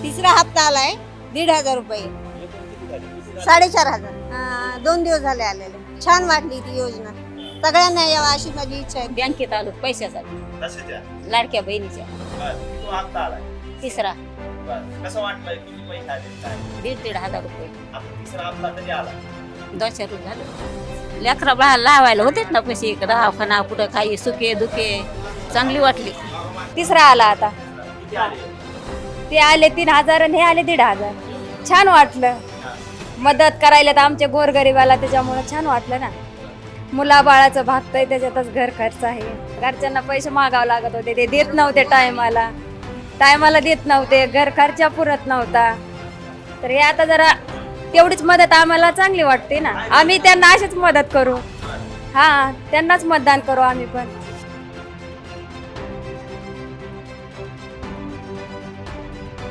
तिसरा हप्ता आलाय 1,500 रुपये, एकूण किती झाले? 4,500. 2 दिवस झाले आलेले. छान वाटली ती योजना, सगळ्यांना यावं अशी माझी इच्छा आहे. बँकेत आलो पैशासाठी, कशाच्या? लाडक्या बहिणीच्या. बर, किती हप्ता आलाय? तिसरा बर, कसं वाटलं? किती पैसे आले काय? 1,500 रुपये. आता तिसरा हप्ता कधी आला? 200 रुपये झालं. लेकरा बाळा लावायला होतेच ना पैसे, दवाखाना कुठं काही सुखे दुखे, चांगली वाटली. तिसरा आला आता. किती आले? ते आले 3,000 आणि हे आले 1,500. छान वाटलं, मदत करायला तर आमच्या गोरगरिबाला, त्याच्यामुळे छान वाटलं ना. मुलाबाळाचं भागतंय, त्याच्यातच घर खर्च आहे. घरच्यांना पैसे मागावं लागत होते, ते देत नव्हते टायमाला देत नव्हते, घर खर्च पुरत नव्हता. तर हे आता जरा तेवढीच मदत आम्हाला चांगली वाटते ना. आम्ही त्यांना अशीच मदत करू, त्यांनाच मतदान करू आम्ही पण.